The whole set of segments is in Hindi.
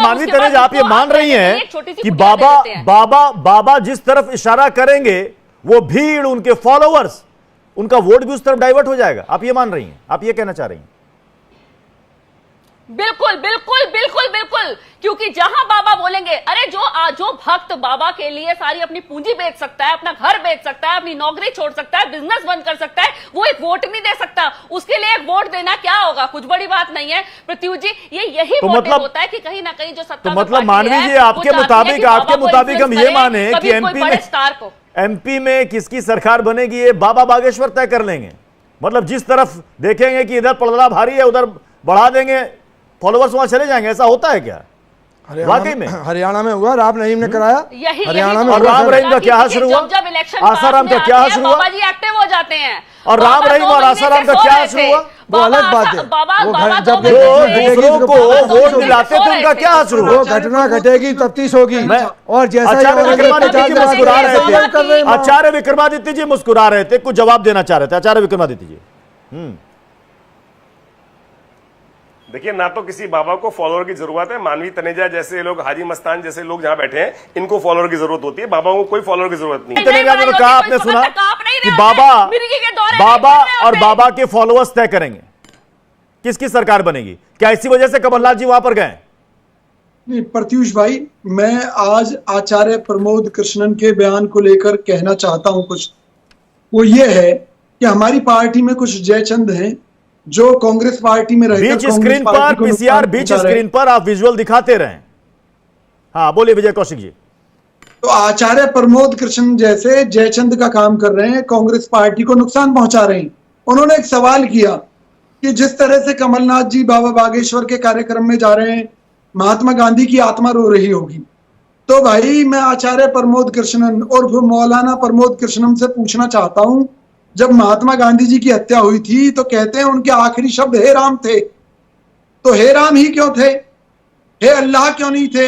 मानवी तनेजा, आप ये मान रही हैं कि बाबा जिस तरफ इशारा करेंगे वो भीड़, उनके फॉलोअर्स, उनका वोट भी उस तरफ डाइवर्ट हो जाएगा? आप ये मान रही हैं, आप ये कहना चाह रही हैं? बिल्कुल बिल्कुल बिल्कुल बिल्कुल, क्योंकि जहां बाबा बोलेंगे, अरे जो भक्त बाबा के लिए सारी अपनी पूंजी बेच सकता है, अपना घर बेच सकता है, अपनी नौकरी छोड़ सकता है, बिजनेस बंद कर सकता है, वो एक वोट नहीं दे सकता। उसके लिए एक वोट देना क्या होगा, कुछ बड़ी बात नहीं है प्रत्युष जी। यही मोटिव होता है कि कहीं ना कहीं जो सत्ता, तो मतलब मानवी जी, आपके मुताबिक हम ये माने कि एमपी में किसकी सरकार बनेगी ये बाबा बागेश्वर तय कर लेंगे? मतलब जिस तरफ देखेंगे कि इधर पलड़ा भारी है, उधर बढ़ा देंगे, फॉलोवर्स वहां चले जाएंगे, ऐसा होता है क्या वाकई में? हरियाणा में हुआ, राम रहीम ने कराया हरियाणा में। और राम रहीम का क्या हासिल हुआ? आसाराम का क्या हासिल हुआ? बाबा जी एक्टिव हो जाते हैं। और राम रहीम और आसाराम का क्या हासिल हुआ? वो अलग बात है। जब दूसरों को वोट दिलाते थे उनका क्या हासिल हुआ? वो घटना घटेगी, तफ्तीश होगी। और जैसा आचार्य विक्रमादित्य जी मुस्कुरा रहे थे, कुछ जवाब देना चाह रहे थे आचार्य विक्रमादित्य जी। देखिए, ना तो किसी बाबा को फॉलोअर की जरूरत है। मानवी तनेजा जैसे लोग, हाजी मस्तान जैसे लोग जहां बैठे हैं, इनको फॉलोअर की जरूरत होती है। बाबा को कोई फॉलोअर की जरूरत नहीं। तनेजा ने तो कहा, आपने सुना कि बाबा और बाबा के फॉलोअर्स तय करेंगे किसकी सरकार बनेगी। क्या इसी वजह से कमलनाथ जी वहां पर गए? नहीं प्रत्युष भाई, मैं आज आचार्य प्रमोद कृष्णन के बयान को लेकर कहना चाहता हूं कुछ। वो ये है कि हमारी पार्टी में कुछ जयचंद हैं जो कांग्रेस पार्टी में रहकर बीच स्क्रीन पर पीसीआर, बीच स्क्रीन पर आप विजुअल दिखाते रहे। हाँ बोलिए विजय कौशिक जी। तो आचार्य प्रमोद कृष्ण जैसे जयचंद का काम कर रहे हैं, कांग्रेस पार्टी को नुकसान पहुंचा रहे हैं। उन्होंने एक सवाल किया कि जिस तरह से कमलनाथ जी बाबा बागेश्वर के कार्यक्रम में जा रहे हैं, महात्मा गांधी की आत्मा रो रही होगी। तो भाई मैं आचार्य प्रमोद कृष्णन और मौलाना प्रमोद कृष्णन से पूछना चाहता हूं, जब महात्मा गांधी जी की हत्या हुई थी तो कहते हैं उनके आखिरी शब्द हे राम थे। तो हे राम ही क्यों थे? हे अल्लाह क्यों नहीं थे?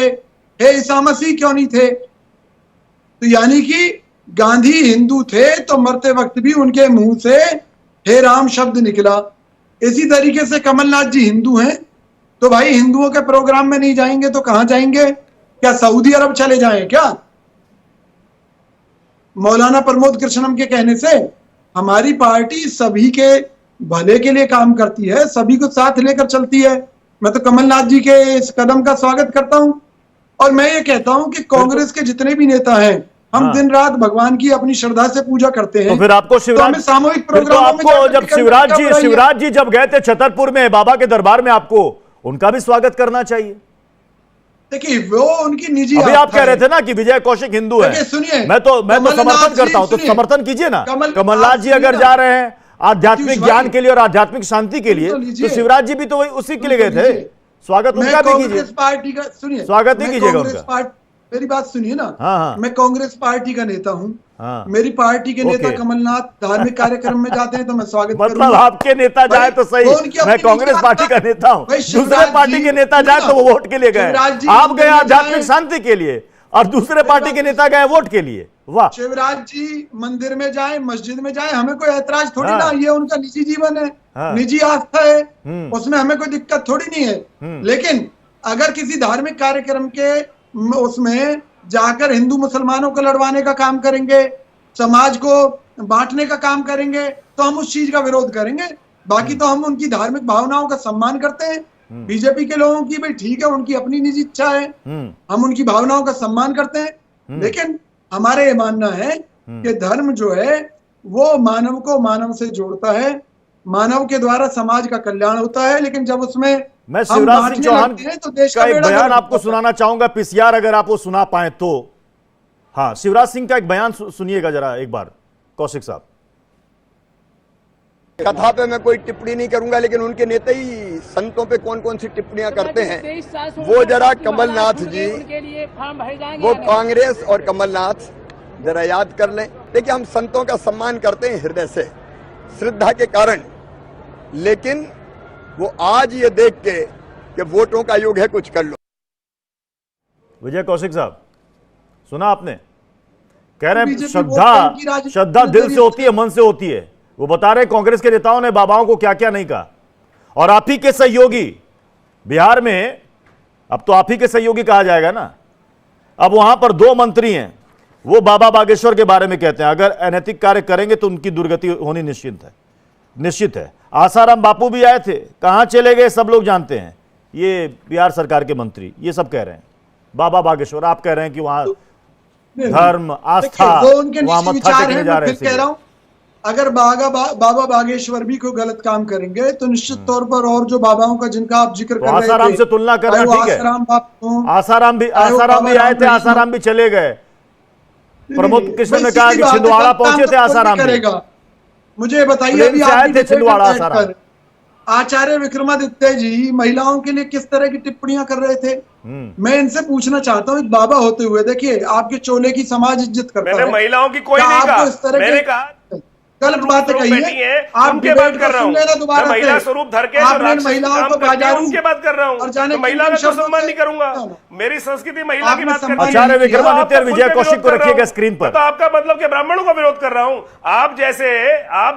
हे ईसा मसीह क्यों नहीं थे? तो यानी कि गांधी हिंदू थे तो मरते वक्त भी उनके मुंह से हे राम शब्द निकला। इसी तरीके से कमलनाथ जी हिंदू हैं, तो भाई हिंदुओं के प्रोग्राम में नहीं जाएंगे तो कहां जाएंगे? क्या सऊदी अरब चले जाएं क्या? मौलाना प्रमोद कृष्णन के कहने से हमारी पार्टी सभी के भले के लिए काम करती है, सभी को साथ लेकर चलती है। मैं तो कमलनाथ जी के इस कदम का स्वागत करता हूं। और मैं ये कहता हूं कि कांग्रेस के जितने भी नेता हैं, हम दिन रात भगवान की अपनी श्रद्धा से पूजा करते हैं। तो फिर आपको शिवराज, तो सामूहिक प्रोग्राम जब शिवराज जी जब गए थे छतरपुर में बाबा के दरबार में, आपको उनका भी स्वागत करना चाहिए। देखिए वो उनकी निजी, अभी आप कह रहे थे ना कि विजय कौशिक हिंदू है। सुनिए, मैं तो समर्थन करता हूं, तो समर्थन कीजिए ना। कमलनाथ जी अगर जा रहे हैं आध्यात्मिक ज्ञान के लिए और आध्यात्मिक शांति के लिए, तो शिवराज जी भी तो उसी के लिए गए थे। स्वागत उनका भी कीजिए। कांग्रेस पार्टी का सुनिए, स्वागत नहीं कीजिएगा उनका। मेरी बात सुनिए ना। हाँ। मैं कांग्रेस पार्टी का नेता हूँ। हाँ। मेरी पार्टी के नेता कमलनाथ धार्मिक कार्यक्रम में जाते हैं तो मैं स्वागत मतलब आपके नेता जाए तो सही, मैं कांग्रेस पार्टी का नेता हूँ, दूसरे पार्टी के नेता जाए तो वो वोट के लिए गए। आप गए आध्यात्मिक शांति के लिए और दूसरे पार्टी के नेता गए वोट के लिए। वाह। शिवराज जी मंदिर में जाए, मस्जिद में जाए, हमें कोई ऐतराज थोड़ी ना। ये उनका निजी जीवन है, निजी आस्था है, उसमें हमें कोई दिक्कत थोड़ी नहीं है। लेकिन अगर किसी धार्मिक कार्यक्रम के उसमें जाकर हिंदू मुसलमानों को लड़वाने का काम करेंगे, समाज को बांटने का काम करेंगे, तो हम उस चीज का विरोध करेंगे। बाकी तो हम उनकी धार्मिक भावनाओं का सम्मान करते हैं। बीजेपी के लोगों की भाई ठीक है, उनकी अपनी निजी इच्छा है, हम उनकी भावनाओं का सम्मान करते हैं। लेकिन हमारा ये मानना है कि धर्म जो है वो मानव को मानव से जोड़ता है, मानव के द्वारा समाज का कल्याण होता है। लेकिन जब उसमें मैं शिवराज सिंह चौहान तो देश का एक बयान आपको सुनाना चाहूंगा, पीसीआर अगर आप वो सुना पाए तो। हाँ, शिवराज सिंह का एक बयान सुनिएगा जरा एक बार कौशिक साहब। कथा पे मैं कोई टिप्पणी नहीं करूंगा, लेकिन उनके नेता ही संतों पे कौन कौन सी टिप्पणियां करते हैं वो जरा कमलनाथ जी, वो कांग्रेस और कमलनाथ जरा याद कर लें। देखिए, हम संतों का सम्मान करते हैं हृदय से, श्रद्धा के कारण, लेकिन वो आज ये देख के कि वोटों का योग है, कुछ कर लो। विजय कौशिक साहब, सुना आपने? कह रहे हैं श्रद्धा दिल से होती है, मन से होती है। वो बता रहे कांग्रेस के नेताओं ने बाबाओं को क्या क्या नहीं कहा। और आप ही के सहयोगी बिहार में अब तो आप ही के सहयोगी कहा जाएगा ना। अब वहां पर 2 मंत्री हैं, वो बाबा बागेश्वर के बारे में कहते हैं अगर अनैतिक कार्य करेंगे तो उनकी दुर्गति होनी निश्चित है। आसाराम बापू भी आए थे, कहां चले गए सब लोग जानते हैं। ये बिहार सरकार के मंत्री ये सब कह रहे हैं। बाबा बागेश्वर आप कह रहे हैं कि वहां धर्म आस्था वहां मत्था टेकने जा रहे हैं। अगर बाबा बागेश्वर भी कोई गलत काम करेंगे तो निश्चित तौर पर और जो बाबाओं का जिनका आप जिक्र कर रहे थे, आसाराम से तुलना करना ठीक है। आसाराम भी आए थे, आसाराम भी चले गए। प्रमोद कृष्ण ने कहा कि छिंदवाड़ा पहुंचे थे आसाराम भी। मुझे बताइए अभी आप छिंदवाड़ा आसाराम आचार्य विक्रमादित्य जी महिलाओं के लिए किस तरह की टिप्पणियां कर रहे थे। मैं इनसे पूछना चाहता हूँ, एक बाबा होते हुए देखिए आपके चोले की समाज इज्जत करता है। महिलाओं की कोई नहीं कहा, मैंने कहा गलत बात कही है। आप उनके बात कर रहा हूँ, दोबारा महिला स्वरूप धर के आपने महिलाओं को बाजार उनके बात कर रहा हूँ और जाने महिला का तो सम्मान नहीं करूंगा। मेरी संस्कृति महिला की बात करती है। आचार्य विक्रमादित्य और विजय कौशिक को रखिएगा स्क्रीन पर। तो आपका मतलब कि ब्राह्मणों का विरोध कर रहा हूँ। आप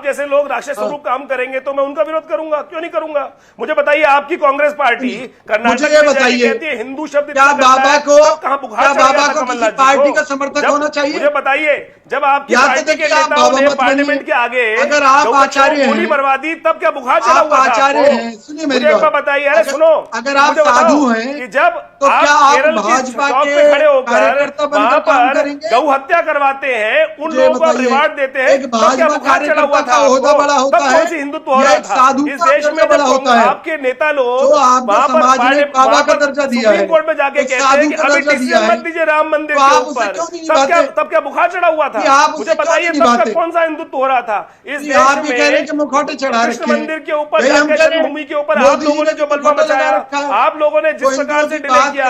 जैसे लोग राक्षस स्वरूप काम करेंगे तो मैं उनका विरोध करूंगा, क्यों नहीं करूंगा। मुझे बताइए आपकी कांग्रेस पार्टी कर्नाटक में कहती है हिंदू शब्द क्या बाबा को कहाँ बुखार किसी पार्टी का समर्थक होना चाहिए। मुझे बताइए जब आपकी पार्टी के नेताओं ने पार्लियामेंट के आगे अगर आप आचार्य हैं, गोली मरवा दी तब क्या बुखार चला हुआ था? आचार्य हैं, सुनिए मेरी बात बताइए। अरे सुनो, अगर आप साधु हैं कि जब तो क्या आप केरल भाजपा के खड़े कार्यकर्ता होकर बनकर काम करेंगे? गौ हत्या करवाते हैं, उन लोगों को रिवार्ड देते हैं, एक भाजपा कार्यकर्ता का ओहदा बड़ा होता है, कौन सी हिंदुत्व हो रहा था साधु इस देश में? बड़ा होता है आपके नेता लोग जो आपको समाज ने बाबा का दर्जा दिया है, सुप्रीम कोर्ट में जाके कहते हैं कि अभी डिसीजन मत दीजिए राम मंदिर के ऊपर, तब क्या बुखार चढ़ा हुआ था? मुझे बताइए तब कौन सा हिंदुत्व हो रहा था इस देश में? मुखौटे चढ़ा कृष्ण मंदिर के ऊपर जाकर जन्मभूमि के ऊपर आप लोगों ने जो बलवा मचाया, आप लोगों ने जिस प्रकार से डिले किया,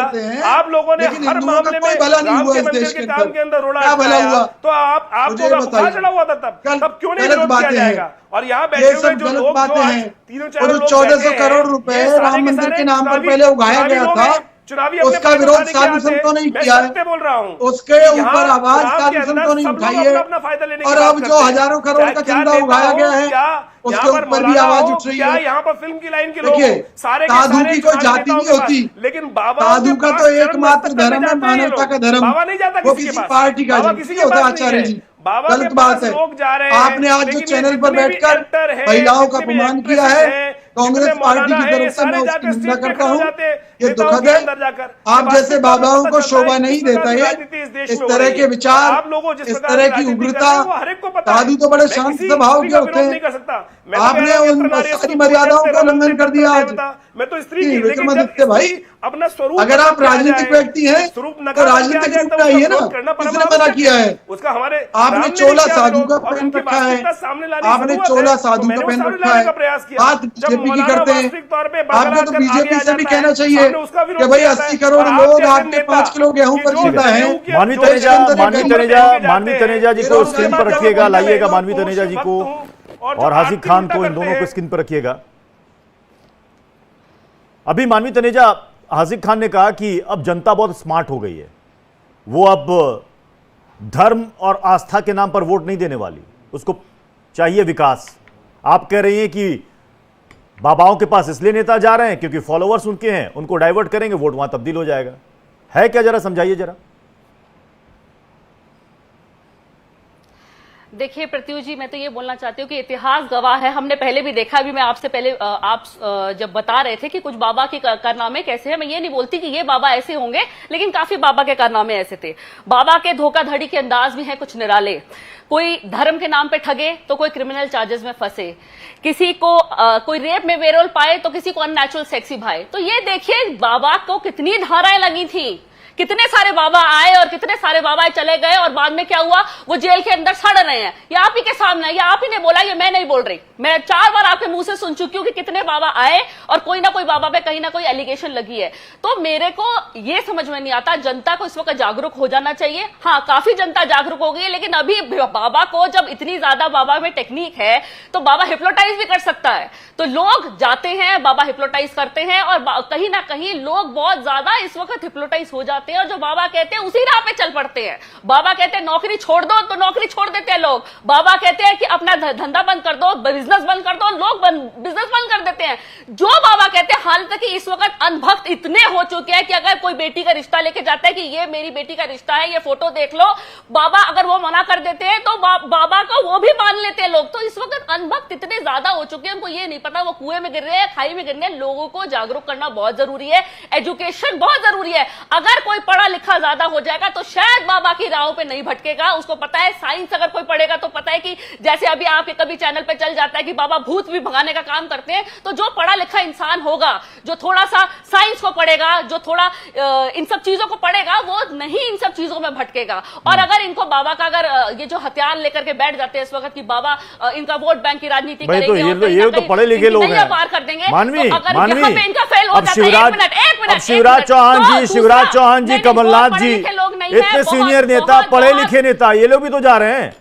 आप लोगों ने हर मामले में राम के मंदिर के काम के अंदर रोड़ा अटकाया, तो आपको बुखार चढ़ा हुआ था तब क्यों नहीं विरोध किया जाएगा? और यहाँ बैठे हुए जो लोग तीनों 1400 करोड़ रुपए राम मंदिर के नाम पर पहले उगाया गया था, चुनावी उसका विरोध साधु संतों ने किया है। बोल रहा हूँ उसके ऊपर आवाज साधु संतों ने उठाई है। और अब जो हजारों करोड़ का चंदा उगाया गया है उसके ऊपर भी आवाज उठ रही है। यहाँ पर फिल्म की लाइन के लोग सारे साधु की कोई जाति नहीं होती, लेकिन साधु का तो एकमात्र धर्म है मानवता का धर्म। बाबा नहीं जाता वो किसी पार्टी का नहीं होता। आचार्य जी गलत बात है। आपने आज जो चैनल पर बैठकर महिलाओं का अपमान किया है कांग्रेस पार्टी की तरफ से, मैं उसकी निंदा करता हूँ। ये दुखद है। आप जैसे बाबाओं को शोभा नहीं देता है इस तरह के विचार, इस तरह की उग्रता। साधु तो बड़े शांत स्वभाव के होते हैं, आपने उन सारी मर्यादाओं का उल्लंघन कर दिया आज। मैं तो स्त्री विक्रमादित्य भाई अपना स्वरूप, अगर आप राजनीतिक व्यक्ति हैं तो राजनीतिक रूप में आइए ना। किसने मना किया है? उसका हमारे आपने चोला साधु का पहन रखा है, आपने चोला साधु का पहन रखा है, बात बीजेपी की करते हैं। आपको तो बीजेपी से भी कहना चाहिए कि भाई 80 करोड़ लोग आपके 5 किलो गेहूं पर जीता है। मानवी तनेजा जी को स्क्रीन पर रखिएगा, लाइएगा मानवी तनेजा जी को और हाजिक खान को, इन दोनों को स्क्रीन पर रखिएगा। अभी मानवी तनेजा, हाजिक खान ने कहा कि अब जनता बहुत स्मार्ट हो गई है, वो अब धर्म और आस्था के नाम पर वोट नहीं देने वाली, उसको चाहिए विकास। आप कह रही हैं कि बाबाओं के पास इसलिए नेता जा रहे हैं क्योंकि फॉलोअर्स उनके हैं, उनको डाइवर्ट करेंगे, वोट वहां तब्दील हो जाएगा। है क्या, जरा समझाइए जरा। देखिए प्रत्युष जी, मैं तो ये बोलना चाहती हूँ कि इतिहास गवाह है, हमने पहले भी देखा। अभी मैं आपसे पहले आप जब बता रहे थे कि कुछ बाबा के कारनामे कैसे हैं, मैं ये नहीं बोलती कि ये बाबा ऐसे होंगे, लेकिन काफी बाबा के कारनामे ऐसे थे। बाबा के धोखाधड़ी के अंदाज भी हैं कुछ निराले। कोई धर्म के नाम पे ठगे तो कोई क्रिमिनल चार्जेस में फंसे, किसी को कोई रेप में वेरोल पाए तो किसी को अननेचुरल सेक्सी भाई। तो ये देखिए बाबा को कितनी धाराएं लगी थी, कितने सारे बाबा आए और कितने सारे बाबा चले गए, और बाद में क्या हुआ, वो जेल के अंदर सड़ रहे हैं। ये आप ही के सामने, ये आप ही ने बोला, ये मैं नहीं बोल रही। मैं 4 बार आपके मुंह से सुन चुकी हूँ कि कितने बाबा आए और कोई ना कोई बाबा पे कहीं ना कोई एलिगेशन लगी है। तो मेरे को ये समझ में नहीं आता, जनता को इस वक्त जागरूक हो जाना चाहिए। हाँ, काफी जनता जागरूक हो गई है, लेकिन अभी बाबा को जब इतनी ज्यादा बाबा में टेक्निक है तो बाबा हिप्नोटाइज भी कर सकता है। तो लोग जाते हैं, बाबा हिप्नोटाइज करते हैं, और कहीं ना कहीं लोग बहुत ज्यादा इस वक्त हिप्नोटाइज हो जाते जाते हैं और जो बाबा कहते हैं उसी राह पे चल पड़ते हैं। बाबा कहते हैं नौकरी छोड़ दो तो नौकरी छोड़ देते हैं लोग। बाबा कहते हैं कि अपना धंधा बंद कर दो, बिजनेस बंद कर दो, लोग बिजनेस बंद कर देते हैं। जो बाबा कहते हैं, हालांकि इस वक्त अनभक्त इतने हो चुके हैं कि अगर कोई बेटी का रिश्ता लेके जाता है कि ये मेरी बेटी का रिश्ता है, ये फोटो देख लो, बाबा अगर वो मना कर देते हैं तो बाबा का वो भी मान लेते हैं लोग। तो इस वक्त अनभक्त इतने ज्यादा हो चुके हैं, उनको ये नहीं पता वो कुएं में गिर रहे हैं, खाई में गिर रहे हैं। लोगों को जागरूक करना बहुत जरूरी है, एजुकेशन बहुत जरूरी है। अगर कोई पढ़ा लिखा ज्यादा हो जाएगा तो शायद बाबा की राहों पे नहीं भटकेगा। उसको पता है साइंस अगर कोई पढ़ेगा तो पता है कि जैसे अभी आपके कभी चैनल पे चल जाता है कि बाबा भूत भी भगाने का काम करते हैं, तो जो पढ़ा लिखा इंसान होगा, जो थोड़ा सा साइंस को पढ़ेगा, जो थोड़ा इन सब चीजों को पढ़ेगा, वो नहीं इन सब चीजों में भटकेगा। और अगर इनको बाबा का अगर ये जो हथियार लेकर के बैठ जाते हैं इस वक्त कि बाबा इनका वोट बैंक की राजनीति करेंगे, तो ये तो पढ़े लिखे लोग हैं, पार कर देंगे। मानवी, तो अगर यहाँ पे इनका फेल हो अब जाता है, शिवराज चौहान जी, कमलनाथ जी, इतने सीनियर नेता, पढ़े लिखे नेता, ये लोग भी तो जा रहे हैं।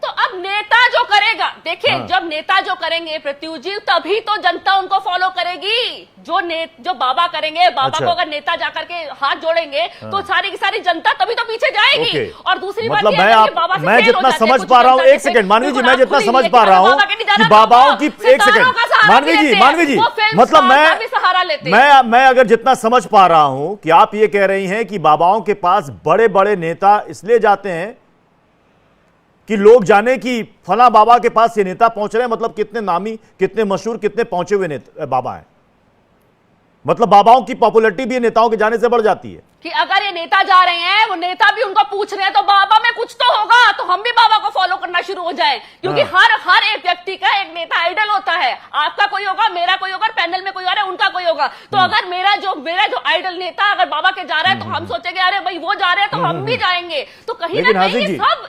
तो अब नेता जो करेगा, देखिए जब नेता जो करेंगे प्रत्युष जी, तभी तो जनता उनको फॉलो करेगी। जो बाबा करेंगे, बाबा को अगर नेता जाकर के हाथ जोड़ेंगे तो सारी की सारी जनता तभी तो पीछे जाएगी। और दूसरी बात मैं जितना समझ पा रहा हूँ, एक सेकंड मानवी जी, मैं जितना समझ पा रहा हूँ कि बाबाओं की, एक सेकंड मानवी जी, मतलब मैं अगर जितना समझ पा रहा हूं कि आप ये कह रही हैं कि बाबाओं के पास बड़े बड़े नेता इसलिए जाते हैं कि लोग जाने कि फला बाबा के पास ये नेता पहुंच रहे हैं, मतलब कितने नामी, कितने मशहूर, कितने पहुंचे हुए नेता बाबा हैं। मतलब बाबाओं की पॉपुलैरिटी भी नेताओं के जाने से बढ़ जाती है कि अगर ये नेता जा रहे हैं, वो नेता भी उनको पूछ रहे हैं, तो बाबा में कुछ तो होगा, तो हम भी बाबा को फॉलो करना शुरू हो जाए। क्योंकि हर एक व्यक्ति का एक नेता आइडल होता है। आपका कोई होगा, मेरा कोई होगा, पैनल में कोई आ रहा है, उनका कोई होगा। तो अगर मेरा जो आइडल नेता अगर बाबा के जा रहा है तो हम सोचेंगे अरे भाई वो जा रहे हैं तो हम भी जाएंगे। तो कहीं ना कहीं सब